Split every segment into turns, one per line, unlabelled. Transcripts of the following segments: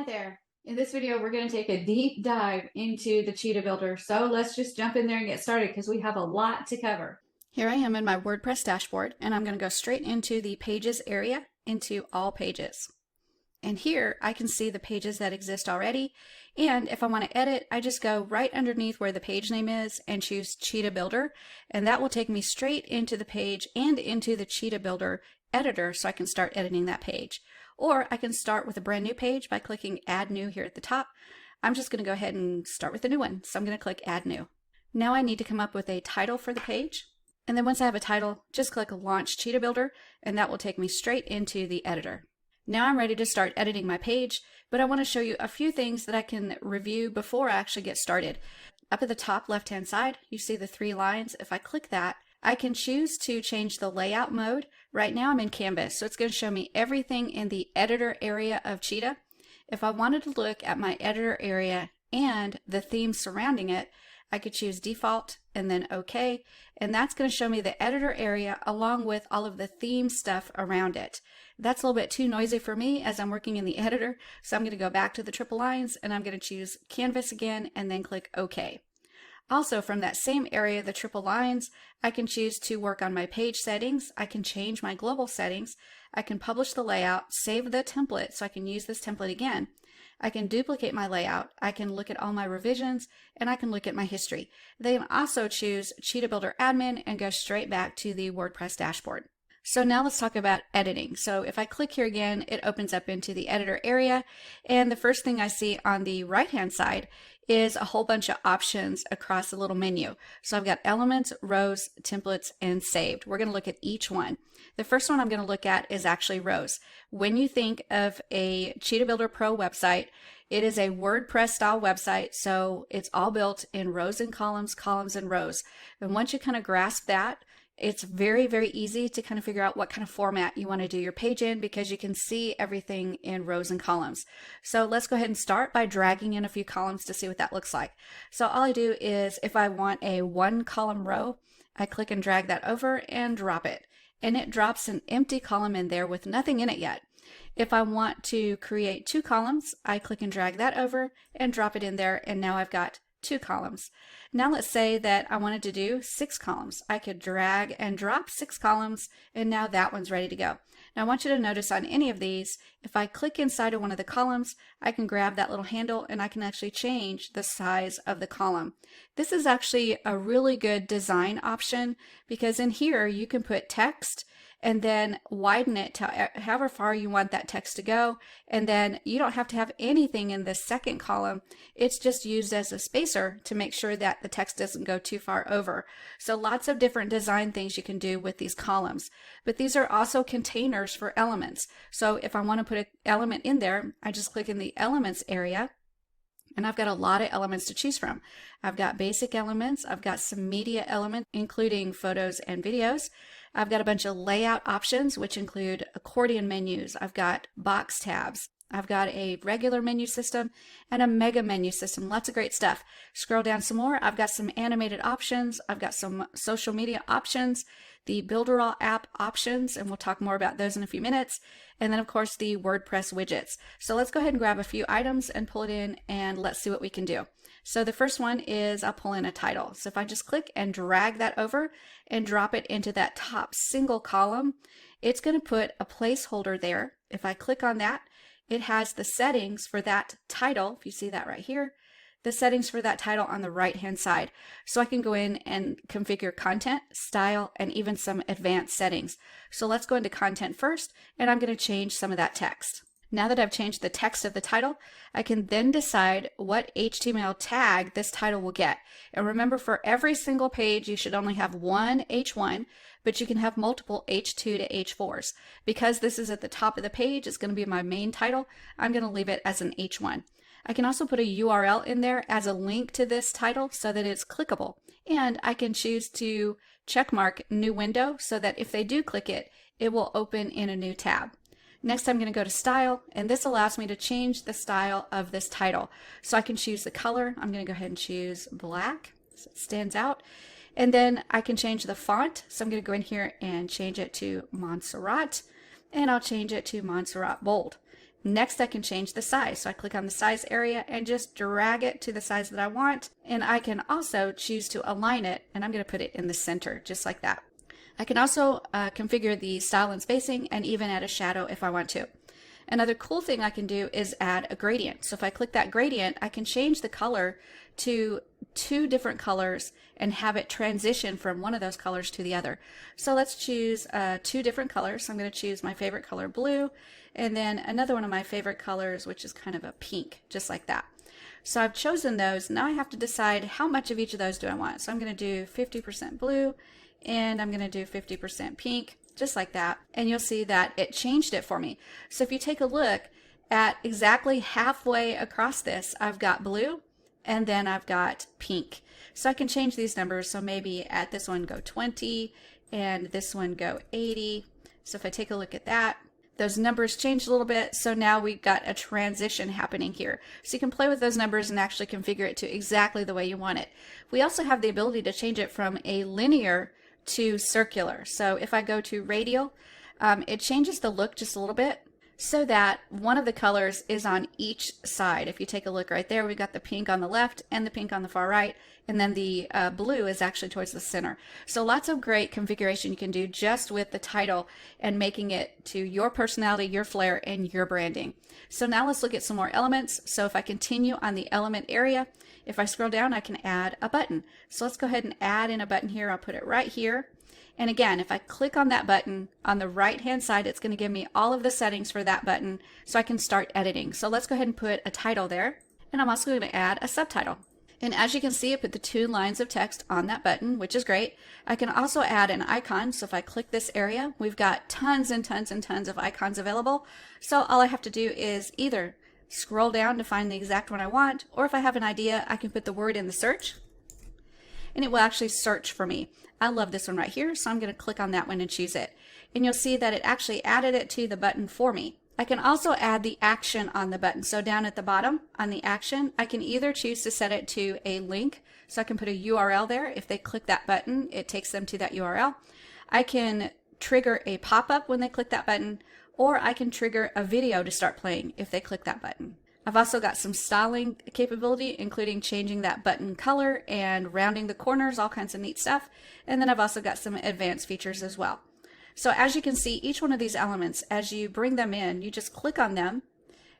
Hi there. In this video, we're going to take a deep dive into the Cheetah Builder. So let's just jump in there and get started because we have a lot to cover. Here I am in my WordPress dashboard, and I'm going to go straight into the Pages area, into All Pages. And here I can see the pages that exist already. And if I want to edit, I just go right underneath where the page name is and choose Cheetah Builder. And that will take me straight into the page and into the Cheetah Builder editor so I can start editing that page. Or I can start with a brand new page by clicking Add New here at the top. I'm just going to go ahead and start with a new one. So I'm going to click Add New. Now I need to come up with a title for the page. And then once I have a title, just click Launch Cheetah Builder, and that will take me straight into the editor. Now I'm ready to start editing my page, but I want to show you a few things that I can review before I actually get started. Up at the top left-hand side, you see the 3 lines. If I click that, I can choose to change the layout mode. Right now I'm in Canvas, so it's going to show me everything in the editor area of Cheetah. If I wanted to look at my editor area and the theme surrounding it, I could choose Default and then OK, and that's going to show me the editor area along with all of the theme stuff around it. That's a little bit too noisy for me as I'm working in the editor, so I'm going to go back to the triple lines and I'm going to choose Canvas again and then click OK. Also, from that same area, the triple lines, I can choose to work on my page settings. I can change my global settings. I can publish the layout, save the template so I can use this template again. I can duplicate my layout. I can look at all my revisions, and I can look at my history. They can also choose Cheetah Builder Admin and go straight back to the WordPress dashboard. So now let's talk about editing. So if I click here again, it opens up into the editor area. And the first thing I see on the right-hand side is a whole bunch of options across the little menu. So I've got elements, rows, templates, and saved. We're going to look at each one. The first one I'm going to look at is actually rows. When you think of a Cheetah Builder Pro website, it is a WordPress style website, so it's all built in rows and columns, columns and rows. And once you kind of grasp that, it's very, very easy to kind of figure out what kind of format you want to do your page in because you can see everything in rows and columns. So let's go ahead and start by dragging in a few columns to see what that looks like. So all I do is if I want a 1-column row, I click and drag that over and drop it. And it drops an empty column in there with nothing in it yet. If I want to create 2 columns, I click and drag that over and drop it in there, and now I've got 2 columns. Now let's say that I wanted to do 6 columns. I could drag and drop 6 columns, and now that one's ready to go. Now I want you to notice on any of these, if I click inside of one of the columns, I can grab that little handle and I can actually change the size of the column. This is actually a really good design option because in here you can put text and then widen it to however far you want that text to go. And then you don't have to have anything in the second column. It's just used as a spacer to make sure that the text doesn't go too far over. So lots of different design things you can do with these columns. But these are also containers for elements. So if I want to put an element in there, I just click in the Elements area. And I've got a lot of elements to choose from. I've got basic elements. I've got some media elements, including photos and videos. I've got a bunch of layout options, which include accordion menus. I've got box tabs. I've got a regular menu system and a mega menu system. Lots of great stuff. Scroll down some more. I've got some animated options. I've got some social media options, the Builderall app options, and we'll talk more about those in a few minutes. And then, of course, the WordPress widgets. So let's go ahead and grab a few items and pull it in, and let's see what we can do. So the first one is I'll pull in a title. So if I just click and drag that over and drop it into that top single column, it's going to put a placeholder there. If I click on that, it has the settings for that title. If you see that right here, the settings for that title on the right-hand side. So I can go in and configure content, style, and even some advanced settings. So let's go into content first, and I'm going to change some of that text. Now that I've changed the text of the title, I can then decide what HTML tag this title will get. And remember, for every single page, you should only have one H1, but you can have multiple H2 to H4s. Because this is at the top of the page, it's going to be my main title, I'm going to leave it as an H1. I can also put a URL in there as a link to this title so that it's clickable. And I can choose to checkmark new window so that if they do click it, it will open in a new tab. Next, I'm going to go to style, and this allows me to change the style of this title. So I can choose the color. I'm going to go ahead and choose black so it stands out. And then I can change the font. So I'm going to go in here and change it to Montserrat, and I'll change it to Montserrat Bold. Next, I can change the size. So I click on the size area and just drag it to the size that I want. And I can also choose to align it, and I'm going to put it in the center, just like that. I can also configure the style and spacing and even add a shadow if I want to. Another cool thing I can do is add a gradient. So if I click that gradient, I can change the color to 2 different colors and have it transition from one of those colors to the other. So let's choose 2 different colors. So I'm going to choose my favorite color, blue, and then another one of my favorite colors, which is kind of a pink, just like that. So I've chosen those. Now I have to decide how much of each of those do I want. So I'm going to do 50% blue, and I'm going to do 50% pink, just like that. And you'll see that it changed it for me. So if you take a look at exactly halfway across this, I've got blue, and then I've got pink. So I can change these numbers. So maybe at this one go 20, and this one go 80. So if I take a look at that, those numbers changed a little bit. So now we've got a transition happening here. So you can play with those numbers and actually configure it to exactly the way you want it. We also have the ability to change it from a linear to circular. So if I go to radial, it changes the look just a little bit so that one of the colors is on each side. If you take a look right there, we've got the pink on the left and the pink on the far right, and then the blue is actually towards the center. So lots of great configuration you can do just with the title and making it to your personality, your flair, and your branding. So now let's look at some more elements. So if I continue on the element area, if I scroll down, I can add a button. So let's go ahead and add in a button here. I'll put it right here. And again, if I click on that button on the right hand side, it's going to give me all of the settings for that button so I can start editing. So let's go ahead and put a title there. And I'm also going to add a subtitle. And as you can see, I put the 2 lines of text on that button, which is great. I can also add an icon. So if I click this area, we've got tons and tons and tons of icons available. So all I have to do is either scroll down to find the exact one I want, or if I have an idea, I can put the word in the search and it will actually search for me. I love this one right here, so I'm going to click on that one and choose it. And you'll see that it actually added it to the button for me. I can also add the action on the button. So down at the bottom on the action, I can either choose to set it to a link, so I can put a URL there. If they click that button, it takes them to that URL. I can trigger a pop-up when they click that button, or I can trigger a video to start playing if they click that button. I've also got some styling capability, including changing that button color and rounding the corners, all kinds of neat stuff. And then I've also got some advanced features as well. So as you can see, each one of these elements, as you bring them in, you just click on them,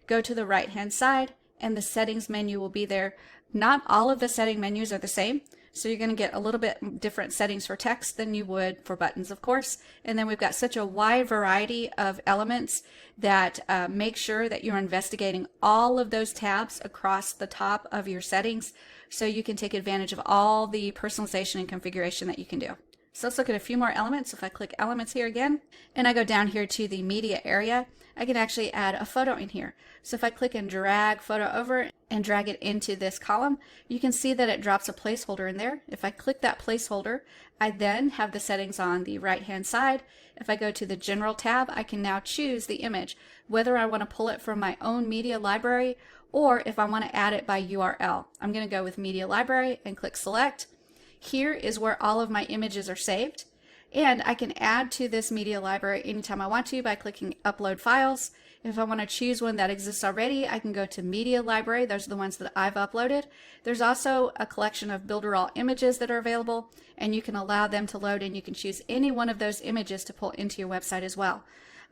go to the right hand side, and the settings menu will be there. Not all of the setting menus are the same. So you're going to get a little bit different settings for text than you would for buttons, of course. And then we've got such a wide variety of elements that make sure that you're investigating all of those tabs across the top of your settings so you can take advantage of all the personalization and configuration that you can do. So let's look at a few more elements. If I click elements here again, and I go down here to the media area, I can actually add a photo in here. So if I click and drag photo over and drag it into this column, you can see that it drops a placeholder in there. If I click that placeholder, I then have the settings on the right hand side. If I go to the general tab, I can now choose the image, whether I want to pull it from my own media library or if I want to add it by URL. I'm going to go with media library and click select. Here is where all of my images are saved. And I can add to this media library anytime I want to by clicking upload files. If I want to choose one that exists already, I can go to media library. Those are the ones that I've uploaded. There's also a collection of Builderall images that are available, and you can allow them to load, and you can choose any one of those images to pull into your website as well.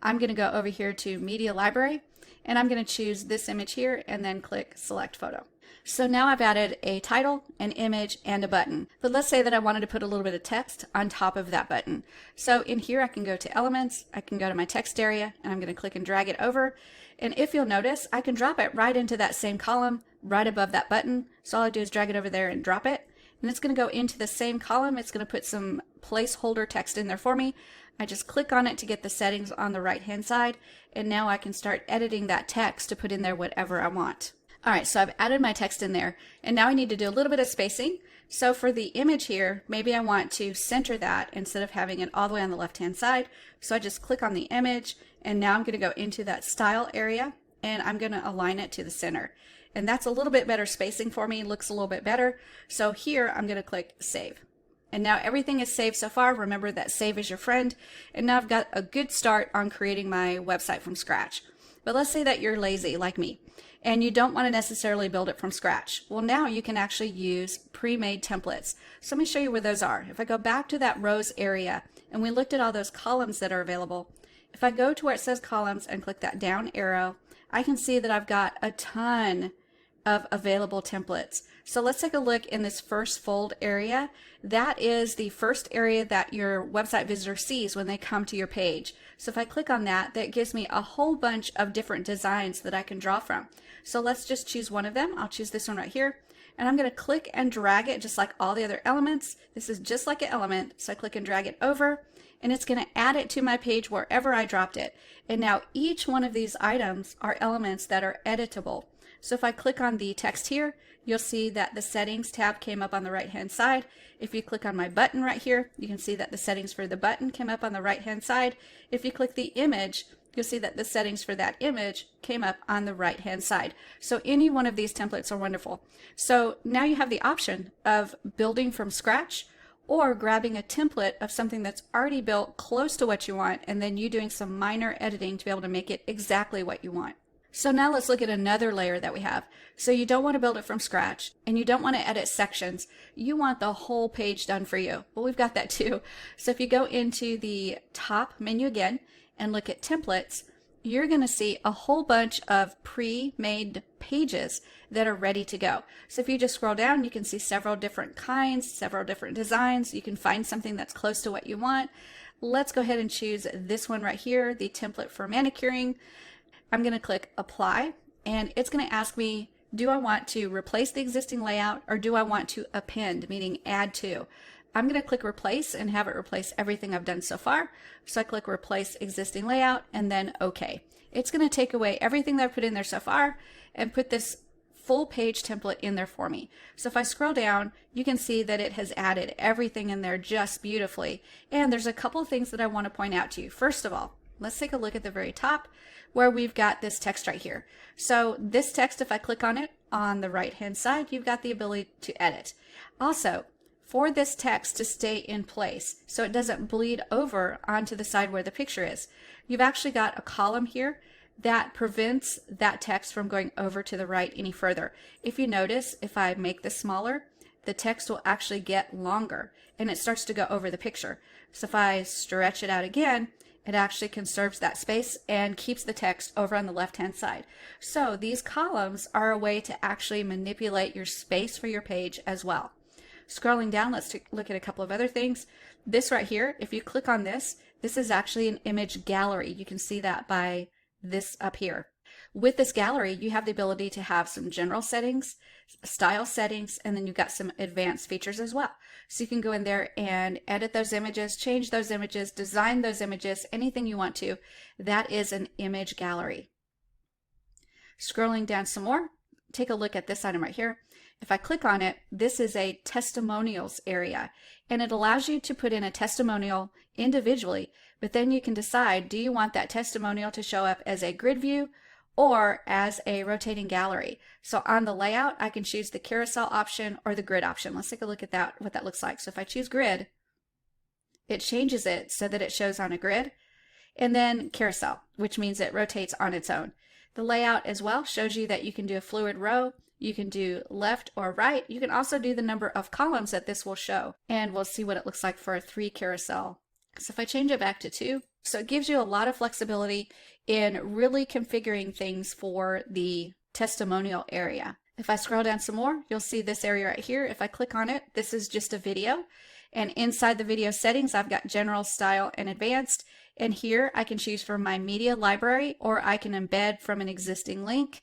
I'm going to go over here to media library, and I'm going to choose this image here and then click select photo. So now I've added a title, an image, and a button. But let's say that I wanted to put a little bit of text on top of that button. So in here I can go to elements, I can go to my text area, and I'm going to click and drag it over. And if you'll notice, I can drop it right into that same column right above that button. So all I do is drag it over there and drop it. And it's going to go into the same column. It's going to put some placeholder text in there for me. I just click on it to get the settings on the right hand side. And now I can start editing that text to put in there whatever I want. All right, so I've added my text in there, and now I need to do a little bit of spacing. So for the image here, maybe I want to center that instead of having it all the way on the left-hand side. So I just click on the image, and now I'm going to go into that style area, and I'm going to align it to the center. And that's a little bit better spacing for me, looks a little bit better. So here I'm going to click save. And now everything is saved so far. Remember that save is your friend. And now I've got a good start on creating my website from scratch. But let's say that you're lazy like me and you don't want to necessarily build it from scratch. Well, now you can actually use pre-made templates. So let me show you where those are. If I go back to that rows area and we looked at all those columns that are available, if I go to where it says columns and click that down arrow, I can see that I've got a ton of available templates. So let's take a look in this first fold area. That is the first area that your website visitor sees when they come to your page. So if I click on that, that gives me a whole bunch of different designs that I can draw from. So let's just choose one of them. I'll choose this one right here. And I'm going to click and drag it just like all the other elements. This is just like an element. So I click and drag it over, and it's going to add it to my page wherever I dropped it. And now each one of these items are elements that are editable. So if I click on the text here, you'll see that the settings tab came up on the right hand side. If you click on my button right here, you can see that the settings for the button came up on the right hand side. If you click the image, you'll see that the settings for that image came up on the right hand side. So any one of these templates are wonderful. So now you have the option of building from scratch or grabbing a template of something that's already built close to what you want and then you doing some minor editing to be able to make it exactly what you want. So now let's look at another layer that we have. So you don't want to build it from scratch and you don't want to edit sections. You want the whole page done for you. Well, we've got that too. So if you go into the top menu again and look at templates, you're going to see a whole bunch of pre-made pages that are ready to go. So if you just scroll down, you can see several different kinds, several different designs. You can find something that's close to what you want. Let's go ahead and choose this one right here, the template for manicuring. I'm going to click apply and it's going to ask me, do I want to replace the existing layout or do I want to append, meaning add to? I'm going to click replace and have it replace everything I've done so far. So I click replace existing layout and then OK. It's going to take away everything that I've put in there so far and put this full page template in there for me. So if I scroll down, you can see that it has added everything in there just beautifully. And there's a couple of things that I want to point out to you. First of all, let's take a look at the very top where we've got this text right here. So this text, if I click on it on the right hand side, you've got the ability to edit. Also, for this text to stay in place so it doesn't bleed over onto the side where the picture is, you've actually got a column here that prevents that text from going over to the right any further. If you notice, if I make this smaller, the text will actually get longer and it starts to go over the picture. So if I stretch it out again, it actually conserves that space and keeps the text over on the left-hand side. So these columns are a way to actually manipulate your space for your page as well. Scrolling down, let's look at a couple of other things. This right here, if you click on this, this is actually an image gallery. You can see that by this up here. With this gallery, you have the ability to have some general settings, style settings, and then you've got some advanced features as well. So you can go in there and edit those images, change those images, design those images, anything you want to. That is an image gallery. Scrolling down some more, take a look at this item right here. If I click on it, this is a testimonials area, and it allows you to put in a testimonial individually, but then you can decide, do you want that testimonial to show up as a grid view or as a rotating gallery? So on the layout, I can choose the carousel option or the grid option. Let's take a look at that, what that looks like. So if I choose grid, it changes it so that it shows on a grid, and then carousel, which means it rotates on its own. The layout as well shows you that you can do a fluid row, you can do left or right. You can also do the number of columns that this will show, and we'll see what it looks like for a 3 carousel. So if I change it back to 2, so it gives you a lot of flexibility in really configuring things for the testimonial area. If I scroll down some more, you'll see this area right here. If I click on it, this is just a video. And inside the video settings, I've got general, style, and advanced. And here I can choose from my media library, or I can embed from an existing link.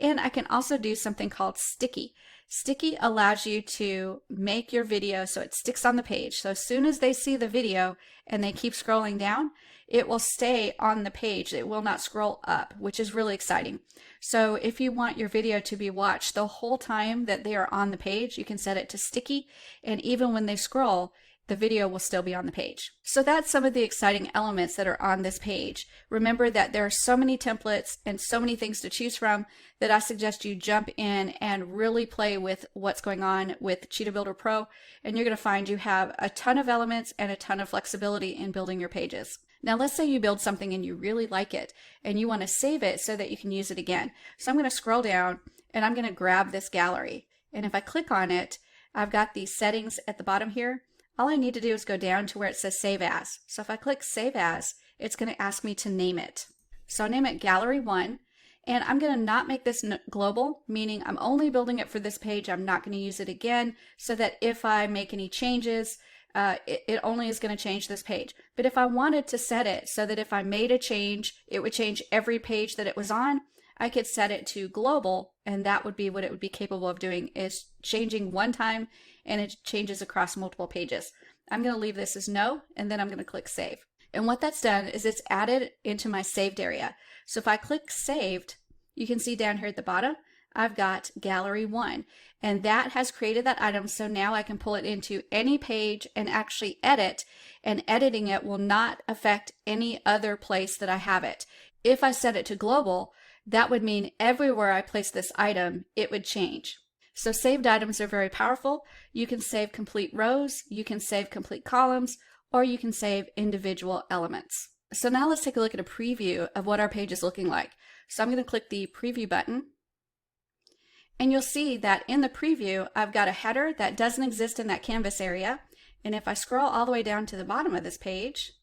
And I can also do something called sticky. Sticky allows you to make your video so it sticks on the page. So as soon as they see the video and they keep scrolling down, it will stay on the page. It will not scroll up, which is really exciting. So if you want your video to be watched the whole time that they are on the page, you can set it to sticky. And even when they scroll, the video will still be on the page. So that's some of the exciting elements that are on this page. Remember that there are so many templates and so many things to choose from that I suggest you jump in and really play with what's going on with Cheetah Builder Pro, and you're going to find you have a ton of elements and a ton of flexibility in building your pages. Now let's say you build something and you really like it and you want to save it so that you can use it again. So I'm going to scroll down and I'm going to grab this gallery. And if I click on it, I've got these settings at the bottom here. All I need to do is go down to where it says Save As. So if I click Save As, it's going to ask me to name it. So I'll name it Gallery 1. And I'm going to not make this global, meaning I'm only building it for this page. I'm not going to use it again, so that if I make any changes, it only is going to change this page. But if I wanted to set it so that if I made a change, it would change every page that it was on, I could set it to global, and that would be what it would be capable of doing, is changing one time and it changes across multiple pages. I'm going to leave this as no, and then I'm going to click Save. And what that's done is it's added into my saved area. So if I click Saved, you can see down here at the bottom, I've got Gallery 1, and that has created that item. So now I can pull it into any page and actually edit, and editing it will not affect any other place that I have it. If I set it to global, that would mean everywhere I place this item, it would change. So saved items are very powerful. You can save complete rows, you can save complete columns, or you can save individual elements. So now let's take a look at a preview of what our page is looking like. So I'm going to click the preview button, and you'll see that in the preview, I've got a header that doesn't exist in that canvas area. And if I scroll all the way down to the bottom of this page,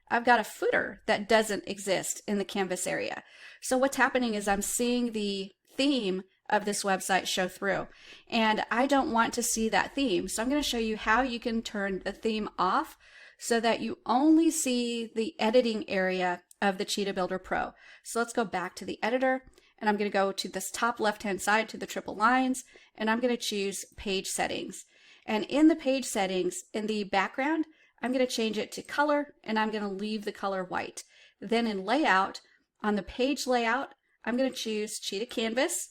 I've got a footer that doesn't exist in the canvas area. So what's happening is I'm seeing the theme of this website show through, and I don't want to see that theme. So I'm going to show you how you can turn the theme off so that you only see the editing area of the Cheetah Builder Pro. So let's go back to the editor, and I'm going to go to this top left-hand side to the triple lines, and I'm going to choose Page Settings. And in the page settings, in the background, I'm going to change it to color, and I'm going to leave the color white. Then in layout, on the page layout, I'm going to choose Cheetah Canvas,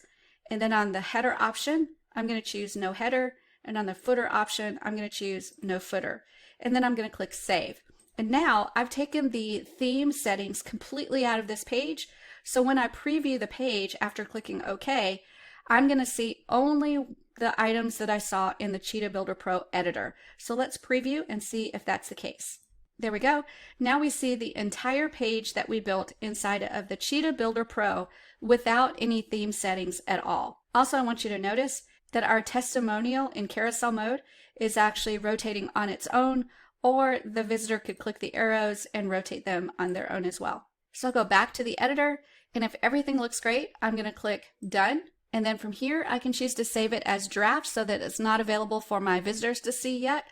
and then on the header option, I'm going to choose no header, and on the footer option, I'm going to choose no footer. And then I'm going to click Save. And now I've taken the theme settings completely out of this page. So when I preview the page after clicking OK, I'm going to see only the items that I saw in the Cheetah Builder Pro editor. So let's preview and see if that's the case. There we go. Now we see the entire page that we built inside of the Cheetah Builder Pro without any theme settings at all. Also, I want you to notice that our testimonial in carousel mode is actually rotating on its own, or the visitor could click the arrows and rotate them on their own as well. So I'll go back to the editor, and if everything looks great, I'm going to click Done. And then from here, I can choose to save it as draft so that it's not available for my visitors to see yet,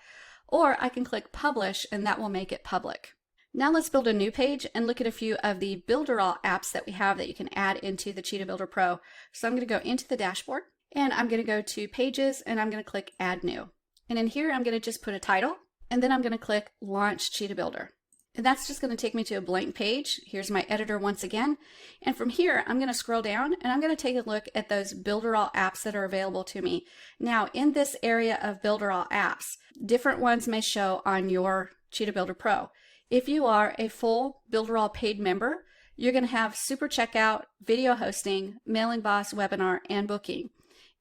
or I can click Publish, and that will make it public. Now let's build a new page and look at a few of the Builderall apps that we have that you can add into the Cheetah Builder Pro. So I'm going to go into the dashboard, and I'm going to go to Pages, and I'm going to click Add New. And in here, I'm going to just put a title, and then I'm going to click Launch Cheetah Builder. And that's just going to take me to a blank page. Here's my editor once again. And from here, I'm going to scroll down, and I'm going to take a look at those Builderall apps that are available to me. Now, in this area of Builderall apps, different ones may show on your Cheetah Builder Pro. If you are a full Builderall paid member, you're going to have Super Checkout, Video Hosting, Mailing Boss, Webinar, and Booking.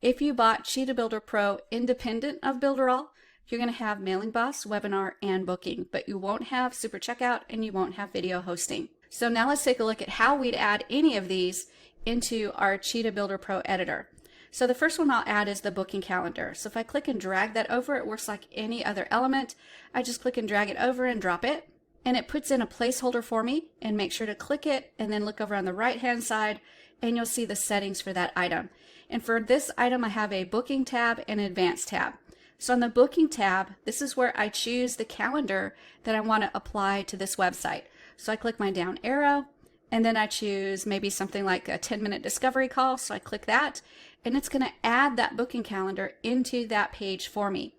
If you bought Cheetah Builder Pro independent of Builderall, you're going to have Mailing Boss, Webinar, and Booking, but you won't have Super Checkout and you won't have Video Hosting. So now let's take a look at how we'd add any of these into our Cheetah Builder Pro editor. So the first one I'll add is the booking calendar. So if I click and drag that over, it works like any other element. I just click and drag it over and drop it, and it puts in a placeholder for me. And make sure to click it and then look over on the right hand side, and you'll see the settings for that item. And for this item, I have a Booking tab and Advanced tab. So on the Booking tab, this is where I choose the calendar that I want to apply to this website. So I click my down arrow, and then I choose maybe something like a 10-minute discovery call. So I click that, and it's going to add that booking calendar into that page for me.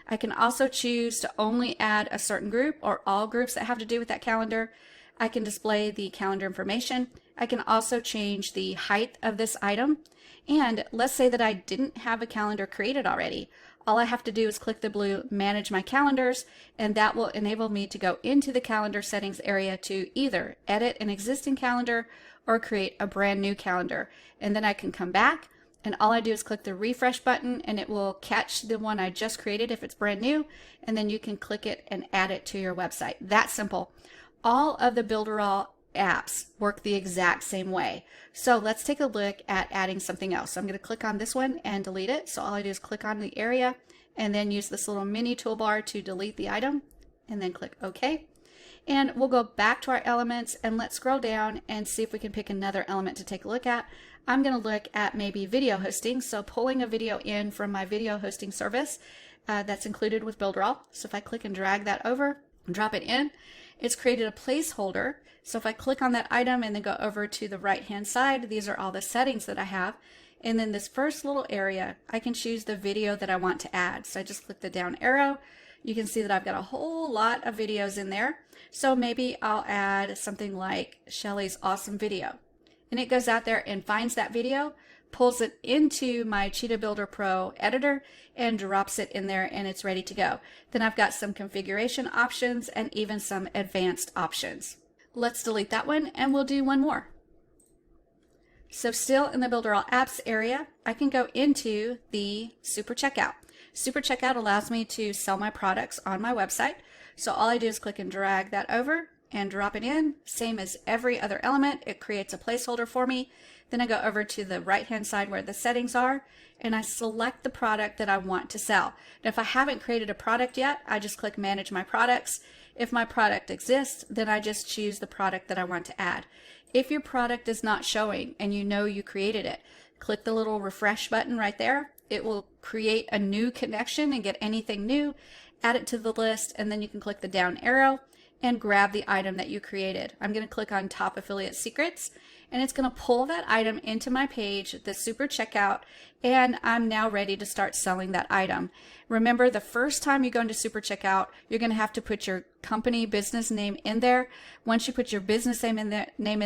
I can also choose to only add a certain group or all groups that have to do with that calendar. I can display the calendar information. I can also change the height of this item. And let's say that I didn't have a calendar created already. All I have to do is click the blue Manage My Calendars, and that will enable me to go into the calendar settings area to either edit an existing calendar or create a brand new calendar. And then I can come back, and all I do is click the refresh button, and it will catch the one I just created if it's brand new, and then you can click it and add it to your website. That simple. All of the Builderall apps work the exact same way. So let's take a look at adding something else. So I'm going to click on this one and delete it. So all I do is click on the area and then use this little mini toolbar to delete the item and then click OK. And we'll go back to our elements and let's scroll down and see if we can pick another element to take a look at. I'm going to look at maybe video hosting. So pulling a video in from my video hosting service that's included with Builderall. So if I click and drag that over and drop it in, it's created a placeholder. So if I click on that item and then go over to the right hand side, these are all the settings that I have. And then this first little area, I can choose the video that I want to add. So I just click the down arrow. You can see that I've got a whole lot of videos in there. So maybe I'll add something like Shelly's awesome video. And it goes out there and finds that video, pulls it into my Cheetah Builder Pro editor and drops it in there and it's ready to go. Then I've got some configuration options and even some advanced options. Let's delete that one and we'll do one more. So still in the Builderall Apps area, I can go into the Super Checkout. Super Checkout allows me to sell my products on my website. So all I do is click and drag that over and drop it in. Same as every other element, it creates a placeholder for me. Then I go over to the right hand side where the settings are and I select the product that I want to sell. And if I haven't created a product yet, I just click Manage My Products. If my product exists, then I just choose the product that I want to add. If your product is not showing and you know you created it, click the little refresh button right there. It will create a new connection and get anything new, add it to the list, and then you can click the down arrow and grab the item that you created. I'm going to click on Top Affiliate Secrets and it's going to pull that item into my page, the Super Checkout, and I'm now ready to start selling that item. Remember, the first time you go into Super Checkout, you're going to have to put your company business name in there. Once you put your business name in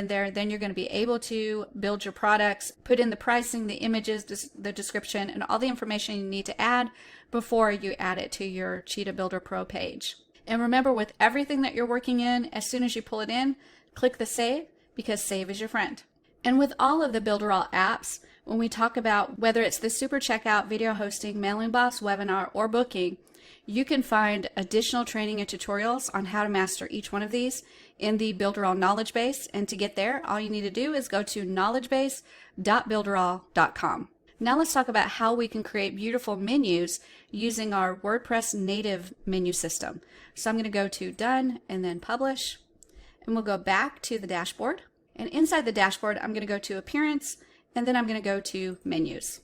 there, then you're going to be able to build your products, put in the pricing, the images, the description, and all the information you need to add before you add it to your Cheetah Builder Pro page. And remember, with everything that you're working in, as soon as you pull it in, click the save, because save is your friend. And with all of the Builderall apps, when we talk about whether it's the Super Checkout, video hosting, mailing boss, webinar, or booking, you can find additional training and tutorials on how to master each one of these in the Builderall knowledge base. And to get there, all you need to do is go to knowledgebase.builderall.com. Now let's talk about how we can create beautiful menus using our WordPress native menu system. So I'm going to go to Done and then Publish. And we'll go back to the dashboard. And inside the dashboard, I'm going to go to Appearance, and then I'm going to go to Menus.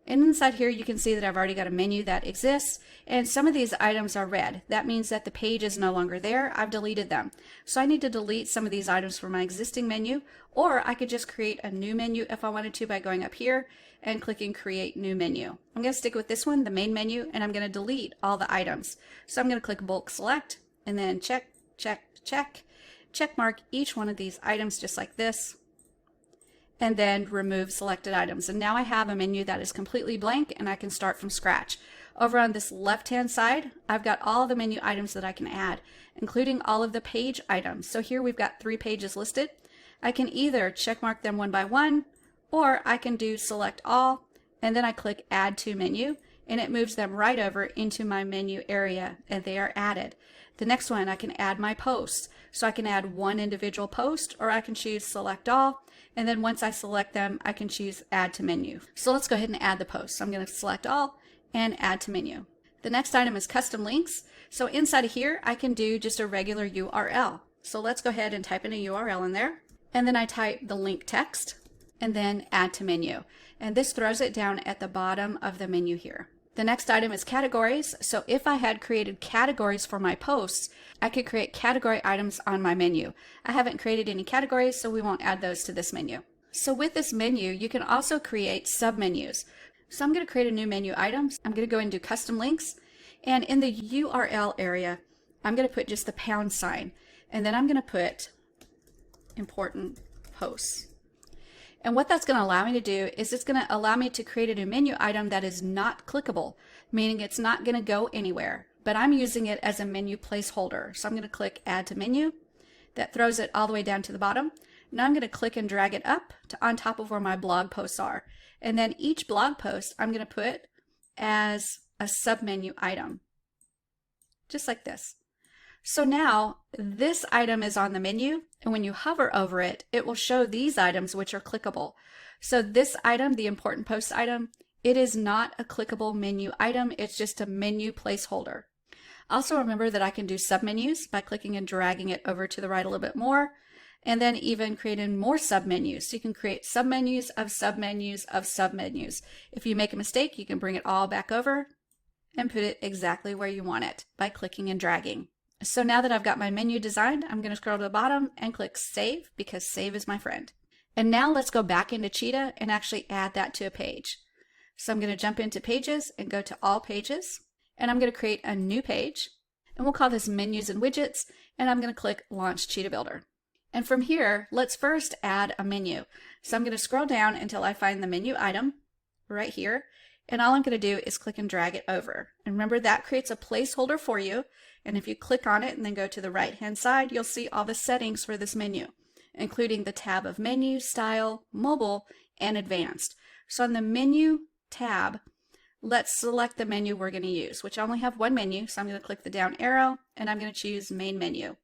And inside here, you can see that I've already got a menu that exists, and some of these items are red. That means that the page is no longer there. I've deleted them. So I need to delete some of these items from my existing menu, or I could just create a new menu if I wanted to by going up here and clicking Create New Menu. I'm going to stick with this one, the main menu, and I'm going to delete all the items. So I'm going to click Bulk Select, and then check, check, check. Check mark each one of these items just like this, and then remove selected items. And now I have a menu that is completely blank and I can start from scratch. Over on this left hand side, I've got all the menu items that I can add, including all of the page items. So here we've got 3 pages listed. I can either check mark them one by one, or I can do Select All, and then I click Add to Menu, and it moves them right over into my menu area and they are added. The next one, I can add my posts. So I can add one individual post, or I can choose Select All, and then once I select them, I can choose Add to Menu. So let's go ahead and add the post. So I'm going to select all and Add to Menu. The next item is Custom Links. So inside of here, I can do just a regular URL. So let's go ahead and type in a URL in there, and then I type the link text, and then Add to Menu. And this throws it down at the bottom of the menu here. The next item is categories. So if I had created categories for my posts, I could create category items on my menu. I haven't created any categories, so we won't add those to this menu. So with this menu, you can also create submenus. So I'm going to create a new menu item. I'm going to go into Custom Links, and in the URL area, I'm going to put just the pound sign, and then I'm going to put Important Posts. And what that's going to allow me to do is it's going to allow me to create a new menu item that is not clickable, meaning it's not going to go anywhere, but I'm using it as a menu placeholder. So I'm going to click Add to Menu. That throws it all the way down to the bottom. Now I'm going to click and drag it up to on top of where my blog posts are. And then each blog post I'm going to put as a submenu item, just like this. So now this item is on the menu, and when you hover over it, it will show these items which are clickable. So this item, the important post item, it is not a clickable menu item, it's just a menu placeholder. Also remember that I can do submenus by clicking and dragging it over to the right a little bit more, and then even creating more submenus. So you can create submenus of submenus of submenus. If you make a mistake, you can bring it all back over and put it exactly where you want it by clicking and dragging. So now that I've got my menu designed, I'm going to scroll to the bottom and click Save, because Save is my friend. And now let's go back into Cheetah and actually add that to a page. So I'm going to jump into Pages and go to All Pages, and I'm going to create a new page, and we'll call this Menus and Widgets, and I'm going to click Launch Cheetah Builder. And from here, let's first add a menu. So I'm going to scroll down until I find the menu item right here, and all I'm going to do is click and drag it over. And remember, that creates a placeholder for you, and if you click on it and then go to the right hand side, you'll see all the settings for this menu, including the tab of Menu, Style, Mobile, and Advanced. So on the Menu tab, let's select the menu we're going to use, which I only have one menu, so I'm going to click the down arrow and I'm going to choose Main Menu.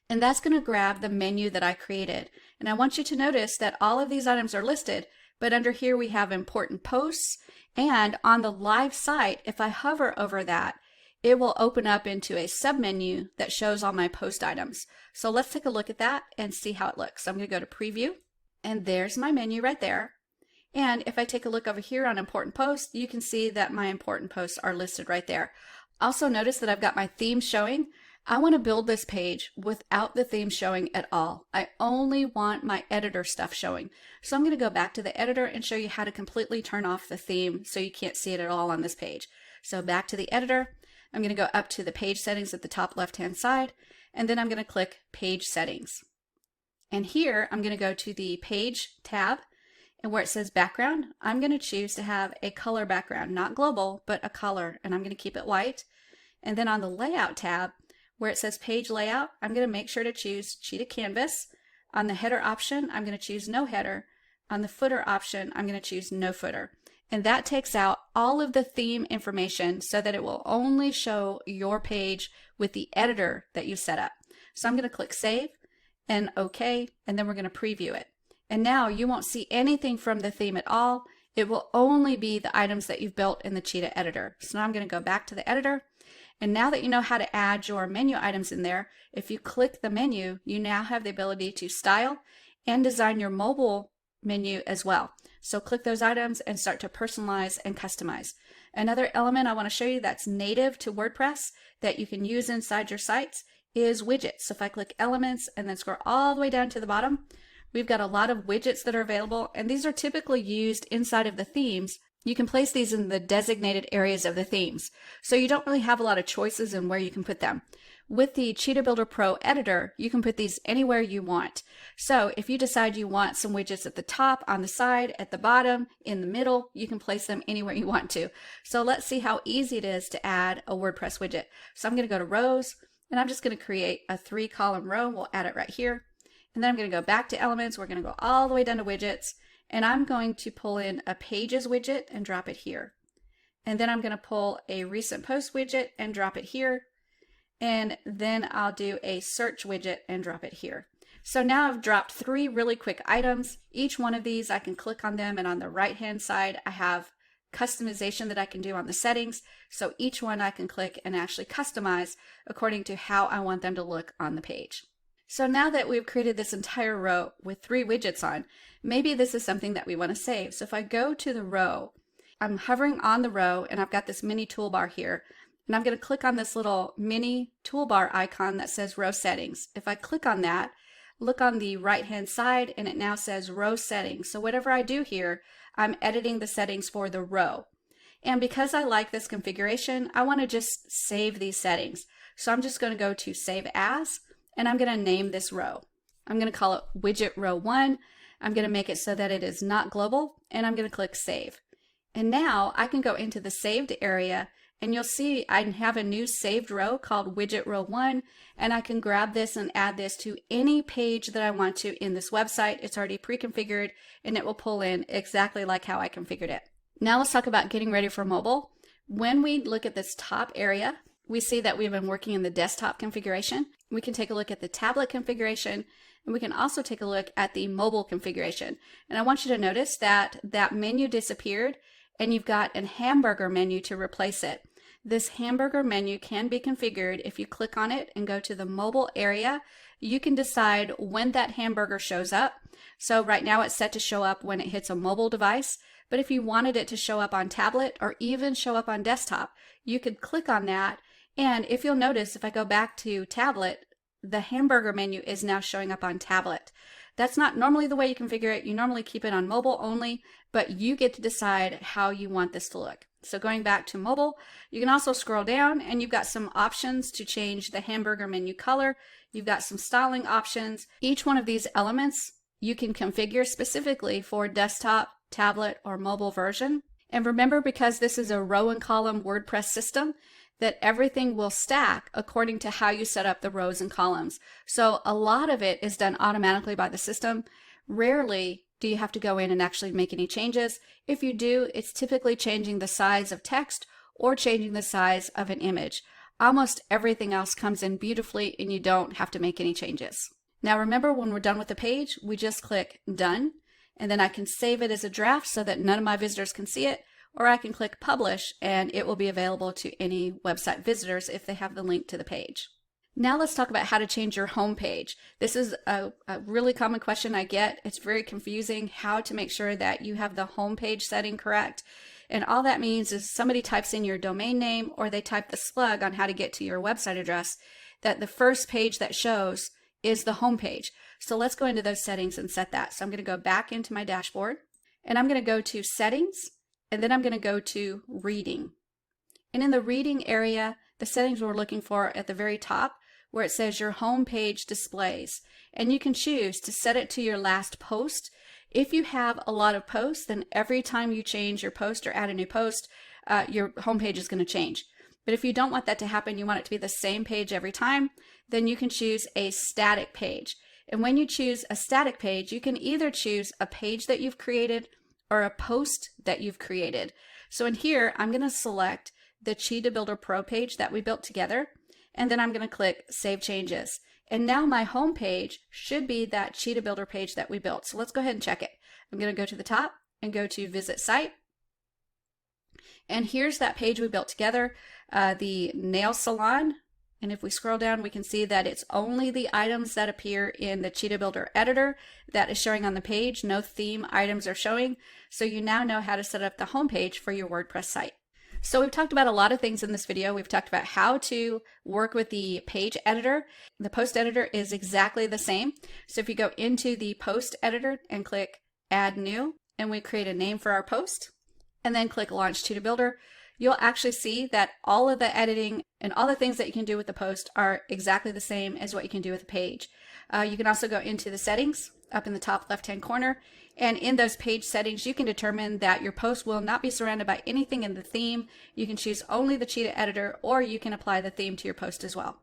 And that's going to grab the menu that I created. And I want you to notice that all of these items are listed, but under here we have important posts, and on the live site, if I hover over that, it will open up into a submenu that shows all my post items. So let's take a look at that and see how it looks. So I'm going to go to Preview, and there's my menu right there. And if I take a look over here on important posts, you can see that my important posts are listed right there. Also notice that I've got my theme showing. I want to build this page without the theme showing at all. I only want my editor stuff showing. So I'm going to go back to the editor and show you how to completely turn off the theme so you can't see it at all on this page. So back to the editor, I'm going to go up to the page settings at the top left hand side, and then I'm going to click Page Settings. And here I'm going to go to the Page tab, and where it says background, I'm going to choose to have a color background, not global, but a color, and I'm going to keep it white. And then on the Layout tab, where it says Page Layout, I'm going to make sure to choose Cheetah Canvas. On the header option, I'm going to choose no header. On the footer option, I'm going to choose no footer. And that takes out all of the theme information so that it will only show your page with the editor that you set up. So I'm going to click Save and OK, and then we're going to preview it. And now you won't see anything from the theme at all. It will only be the items that you've built in the Cheetah editor. So now I'm going to go back to the editor. And now that you know how to add your menu items in there, if you click the menu, you now have the ability to style and design your mobile menu as well. So click those items and start to personalize and customize. Another element I want to show you that's native to WordPress that you can use inside your sites is widgets. So if I click Elements and then scroll all the way down to the bottom, we've got a lot of widgets that are available, and these are typically used inside of the themes. You can place these in the designated areas of the themes, so you don't really have a lot of choices in where you can put them. With the Cheetah Builder Pro editor, you can put these anywhere you want. So if you decide you want some widgets at the top, on the side, at the bottom, in the middle, you can place them anywhere you want to. So let's see how easy it is to add a WordPress widget. So I'm going to go to Rows, and I'm just going to create a 3-column row. We'll add it right here. And then I'm going to go back to Elements. We're going to go all the way down to Widgets, and I'm going to pull in a Pages widget and drop it here. And then I'm going to pull a Recent Post widget and drop it here. And then I'll do a Search widget and drop it here. So now I've dropped 3 really quick items. Each one of these I can click on them, and on the right hand side I have customization that I can do on the settings. So each one I can click and actually customize according to how I want them to look on the page. So now that we've created this entire row with 3 widgets on, maybe this is something that we want to save. So if I go to the row, I'm hovering on the row and I've got this mini toolbar here, and I'm going to click on this little mini toolbar icon that says Row Settings. If I click on that, look on the right hand side and it now says Row Settings. So whatever I do here, I'm editing the settings for the row. And because I like this configuration, I want to just save these settings. So I'm just going to go to Save As, and I'm going to name this row. I'm going to call it Widget Row 1. I'm going to make it so that it is not global, and I'm going to click Save. And now I can go into the saved area, and you'll see I have a new saved row called Widget Row 1, and I can grab this and add this to any page that I want to in this website. It's already pre-configured, and it will pull in exactly like how I configured it. Now let's talk about getting ready for mobile. When we look at this top area, we see that we've been working in the desktop configuration. We can take a look at the tablet configuration, and we can also take a look at the mobile configuration. And I want you to notice that that menu disappeared, and you've got a hamburger menu to replace it. This hamburger menu can be configured. If you click on it and go to the mobile area, you can decide when that hamburger shows up. So right now it's set to show up when it hits a mobile device, but if you wanted it to show up on tablet or even show up on desktop, you could click on that. And if you'll notice, if I go back to tablet, the hamburger menu is now showing up on tablet. That's not normally the way you configure it. You normally keep it on mobile only, but you get to decide how you want this to look. So going back to mobile, you can also scroll down and you've got some options to change the hamburger menu color. You've got some styling options. Each one of these elements you can configure specifically for desktop, tablet, or mobile version. And remember, because this is a row and column WordPress system, that everything will stack according to how you set up the rows and columns. So a lot of it is done automatically by the system. Rarely do you have to go in and actually make any changes. If you do, it's typically changing the size of text or changing the size of an image. Almost everything else comes in beautifully and you don't have to make any changes. Now remember, when we're done with the page, we just click Done, and then I can save it as a draft so that none of my visitors can see it, or I can click Publish and it will be available to any website visitors if they have the link to the page. Now let's talk about how to change your home page. This is a really common question I get. It's very confusing how to make sure that you have the home page setting correct. And all that means is somebody types in your domain name or they type the slug on how to get to your website address, that the first page that shows is the home page. So let's go into those settings and set that. So I'm going to go back into my dashboard and I'm going to go to Settings, and then I'm going to go to Reading. And in the Reading area, the settings we're looking for at the very top, where it says your home page displays, and you can choose to set it to your last post. If you have a lot of posts, then every time you change your post or add a new post, your home page is going to change. But if you don't want that to happen, you want it to be the same page every time, then you can choose a static page. And when you choose a static page, you can either choose a page that you've created or a post that you've created. So in here, I'm going to select the Cheetah Builder Pro page that we built together, and then I'm going to click Save Changes. And now my home page should be that Cheetah Builder page that we built. So let's go ahead and check it. I'm going to go to the top and go to Visit Site. And here's that page we built together, the nail salon. And if we scroll down, we can see that it's only the items that appear in the Cheetah Builder editor that is showing on the page. No theme items are showing. So you now know how to set up the home page for your WordPress site. So we've talked about a lot of things in this video. We've talked about how to work with the page editor. The post editor is exactly the same. So if you go into the post editor and click Add New, and we create a name for our post, and then click Launch Cheetah Builder, you'll actually see that all of the editing and all the things that you can do with the post are exactly the same as what you can do with the page. You can also go into the settings up in the top left-hand corner, and in those page settings, you can determine that your post will not be surrounded by anything in the theme. You can choose only the Cheetah editor, or you can apply the theme to your post as well.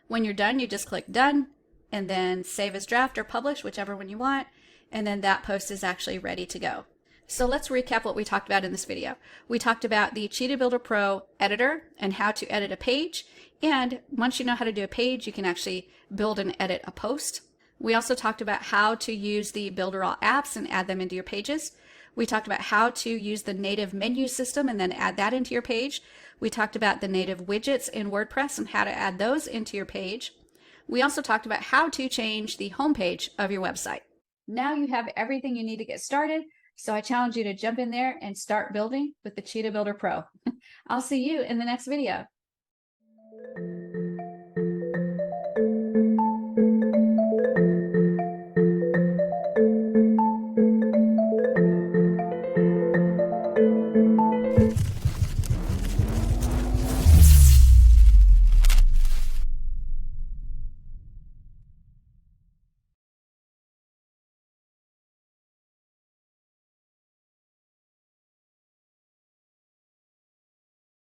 When you're done, you just click Done, and then Save as Draft or Publish, whichever one you want, and then that post is actually ready to go. So let's recap what we talked about in this video. We talked about the Cheetah Builder Pro editor and how to edit a page. And once you know how to do a page, you can actually build and edit a post. We also talked about how to use the Builderall apps and add them into your pages. We talked about how to use the native menu system and then add that into your page. We talked about the native widgets in WordPress and how to add those into your page. We also talked about how to change the homepage of your website. Now you have everything you need to get started. So I challenge you to jump in there and start building with the Cheetah Builder Pro. I'll see you in the next video.